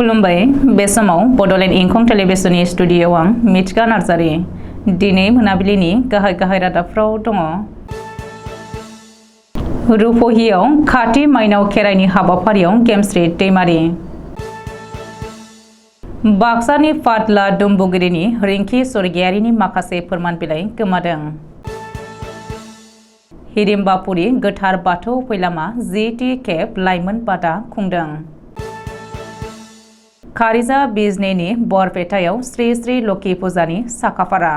खुलुमबाय बे समाव बडोलेण्ड इंखं टेलिभिजननि स्टुडिय'आव आं मिथिका नार्जारी दिनै मोनाबिलिनि गाहाय रादाबफ्राव दङ। रुपहियाव खाथि माइनाव खेराइनि हाबाफारियाव गेमस्रि दैमारि। बाक्सानि फाथला दुम्बुगिरिनि रिंखि स्वर्गियारिनि माखासे फोरमान बिलाइ गोमादों। हिरिम्बापुरि गोथार बाथौ फैलामा जिथि खेब लाइमोन बादा खुंदों। खारिजा बिजनेनि बरपेटायाव श्री श्री लोखि फुजानि साखाफारा।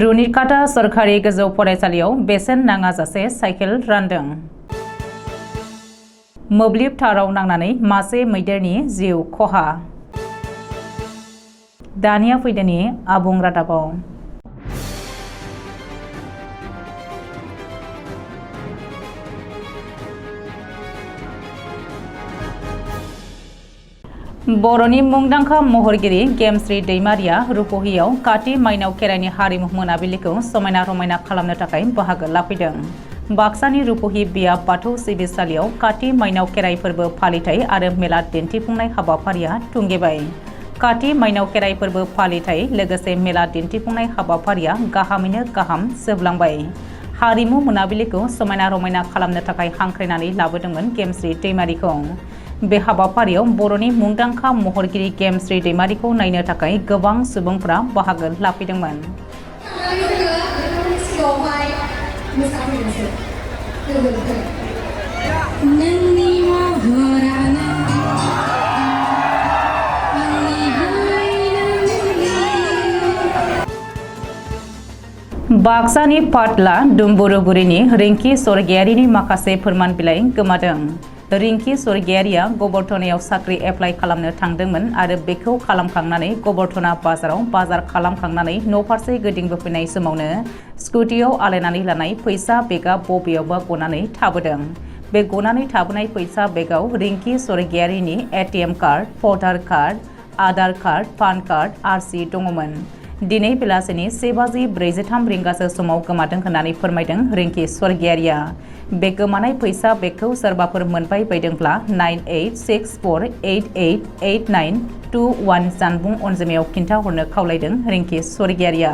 रुनिकाटा सरकारि गोजौ फरायसालियाव बेसेन नाङाजासे साइकेल रानदों। मोब्लिब ताराव नांनानै मासे मैदेरनि जिउ खहा। दानिया फैदोनि आबुं रादाबाव। बर'नि मुंदांखा महरगिरि गेमस्रि दैमारिया रुपहियाव काति माइनाव खेराइनि हारिमु मोनाबिलिखौ समायना रमायना खालामनो थाखाय बाहागो लाफैदों। बाक्सानि रुपहि बियाब बाथौ सिबिसालियाव काति माइनाव खेराइ फोरबो फालिथाय आरो मेला दिन्थिफुंनाय हाबाफारिया थुंगेबाय। काति माइनाव खेराइ फोरबो फालिथाय लोगोसे मेला दिन्थिफुंनाय हाबाफारिया गाहामैनो गाहाम जोबलांबाय। हारिमु मोनाबिलिखौ समायना रमायना खालामनो थाखाय हांख्रायनानै लाबोदोंमोन गेमस्रि दैमारिखौ। बे हाबाफारियाव बर'नि मुंदांखा महरगिरि गेमस्रि दैमारिखौ नायनो थाखाय गोबां सुबुंफोरा बाहागो लाफैदोंमोन। बाक्सानि फाथला दुम्बुरुगुरिनि रिंखि स्वर्गियारिनि माखासे फोरमान बिलाइ गोमादों। रिंखि स्वर्गियारिया गबरथनायाव साख्रि एप्लाइ खालामनो थांदोंमोन आरो बेखौ खालामखांनानै गबरथना बाजाराव बाजार खालामखांनानै न'फारसे गिदिंबोफिननाय समावनो स्कुटियाव आलायनानै लानाय फैसा बेगआ बबेयावबा गनानै थाबोदों। बे गनानै थाबोनाय फैसा बेगआव रिंखि स्वर्गियारिनि ATM card, voter card, Aadhaar card, PAN card, आरसि दङमोन। दिनै बेलासिनि 1:43 रिंगासो समाव गोमादों होननानै फोरमायदों रिंखि स्वर्गियारिया। बे गोमानाय फैसा बेगखौ सोरबाफोर मोनबाय बायदोंब्ला 9864888921 जानबुं अनजिमायाव खिन्थाहरनो खावलायदों रिंखि स्वर्गियारिया।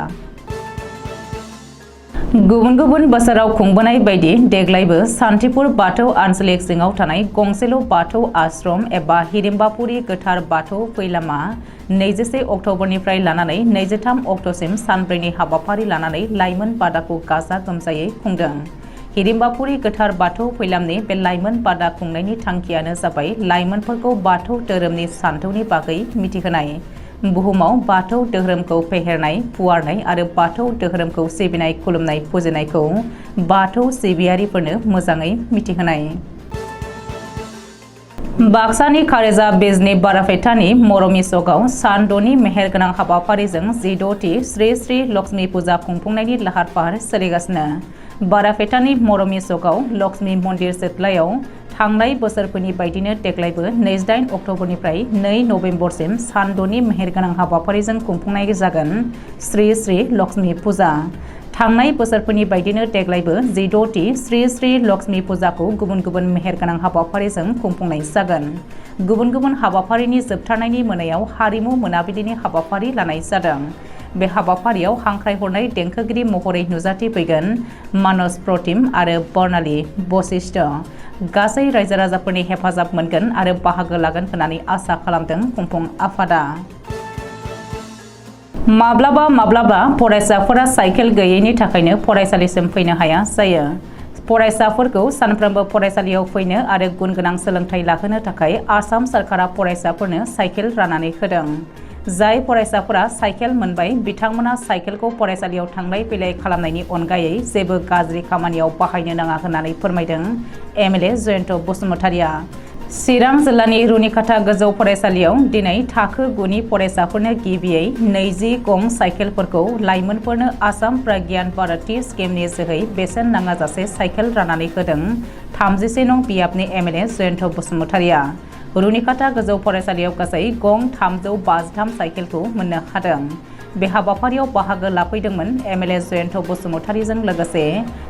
गुबुन गुबुन बोसोराव खुंबोनाय बायदि देग्लायबो सान्तिपुर बाथौ आन्सलिक सिङाव थानाय गंसेल' बाथौ आश्रम एबा हिरिम्बापुरि गोथार बाथौ फैलामा 24 अक्ट'बरनिफ्राय लानानै 23 अक्ट'सिम सानब्रैनि हाबाफारि लानानै लाइमोन बादाखौ गाजा गोमजायै खुंदों। हिरिम्बापुरि गोथार बाथौ फैलामनि बे लाइमोन बादा खुंनायनि थांखियानो जाबाय लाइमोनफोरखौ बाथौ धोरोमनि सानथौनि बागै मिथिहोनाय, बुहुमाव बाथौ धोरोमखौ फेहेरनाय, फुवारनाय आरो बाथौ धोरोमखौ सिबिनाय खुलुमनाय फुजिनायखौ बाथौ सिबियारिफोरनो मोजाङै मिथिहोनाय। बाक्सानि खारेजा बिजनि बारापेटानि मरमि चकआव सान 6नि मेहेरगोनां हाबाफारिजों 16थि श्री श्री लक्ष्मी फुजा खुंफुंनायनि लाहार फाहार सोलिगासिनो। बारापेटानि मरमि चकआव लक्ष्मी मन्दिर सिथ्लायाव थांनाय बोसोरफोरनि बायदिनो देग्लायबो 28 अक्ट'बरनिफ्राय 2 नभेम्बरसिम सान 6नि मेहेरगोनां हाबाफारिजों खुंफुंनाय जागोन श्री श्री लक्ष्मी फुजा। थांनाय बोसोरफोरनि बायदिनो देग्लायबो 16थि श्री श्री लक्ष्मी फुजाखौ गुबुन गुबुन मेहेरगोनां हाबाफारिजों खुंफुंनाय जागोन। गुबुन गुबुन हाबाफारिनि जोबथारनायनि मोनायाव हारिमु मोनाबिलिनि हाबाफारि लानाय जादों। बे हाबाफारियाव हांख्रायहरनाय देंखोगिरि महरै नुजाथिफैगोन मानस प्रतिम आरो बर्नाली बशिष्ठ। गासै रायजो राजाफोरनि हेफाजाब मोनगोन आरो बाहागो लागोन होननानै आसा खालामदों खुंफुं आफादा। माब्लाबा फरायसाफोरा साइकेल गैयैनि थाखायनो फरायसालिसिम फैनो हाया जायो। फरायसाफोरखौ सानफ्रोमबो फरायसालियाव फैनो आरो गुन गोनां सोलोंथाइ लाहोनो थाखाय आसाम सरकारा फरायसाफोरनो साइकेल राननानै होदों। जाय फरायसाफोरा साइकेल मोनबाय बिथांमोना साइकेलखौ फरायसालियाव थांलाय फैलाय खालामनायनि अनगायै जेबो गाज्रि खामानियाव बाहायनो नाङा होननानै फोरमायदों एमएलए जयन्त बसुमतारिया। चिरां जिल्लानि रुनिकाटा गोजौ फरायसालियाव दिनै थाखो 9नि फरायसाफोरनो गिबियै 20 गं साइकेलफोरखौ लाइमोनफोरनो आसाम प्रज्ञान भारती स्किमनि जोहै बेसेन नाङाजासे साइकेल राननानै होदों 36 नं बियाबनि एमएलए जयन्त बसुमतारिया। रुनिकाटा गोजौ फरायसालियाव गासै गं 353 साइकेलखौ मोननो हादों। बे हाबाफारियाव बाहागो लाफैदोंमोन एमएलए जयन्त बसुमतारीजों लोगोसे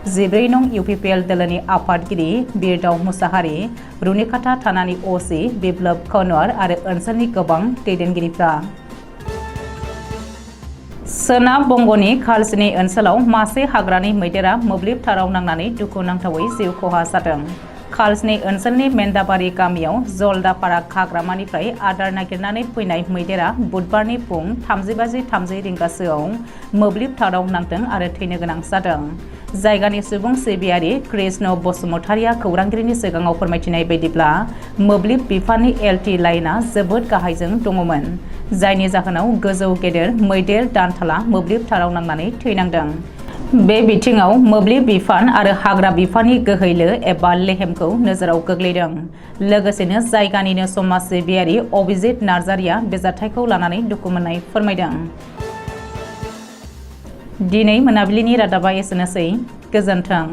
14 नं इउपिपिएल दोलोनि आफादगिरि बिरदाव मुसाहारि, रुनिकाटा थानानि ओसि बिप्लब कनवार आरो ओनसोलनि गोबां दैदेनगिरिफ्रा। सोनाब बंग'नि खालसिनि ओनसोलाव मासे हाग्रानि मैदेरा मोब्लिब ताराव नांनानै दुखुनांथावै जिउ खहा जादों। खालसिनि ओनसोलनि मेन्दाबारि गामियाव जलदापारा हाग्रामानिफ्राय आदार नागिरनानै फैनाय मैदेरा बुधबारनि फुं 30:30 रिंगासोआव मोब्लिब ताराव नांदों आरो थैनो गोनां जादों। जायगानि सुबुं सिबियारि कृष्ण बसुमतारीया खौरांगिरिनि सिगाङाव फोरमायथिनाय बायदिब्ला मोब्लिब बिफाननि एलटि लाइनआ जोबोद गाहायजों दङमोन, जायनि जाहोनाव गोजौ गेदेर मैदेर दानथाला मोब्लिब ताराव नांनानै थैनांदों। बे बिथिङाव मोब्लिब बिफान आरो हाग्रा बिफाननि गोहैलो एबा लेहेमखौ नोजोराव गोग्लैदों। लोगोसेनो जायगानिनो समाज सिबियारि अभिजित नार्जारिया बे जाथायखौ लानानै दुखु मोननाय फोरमायदों। दिनै मोनाबिलिनि रादाबा एसेनोसै। गोजोन्थों।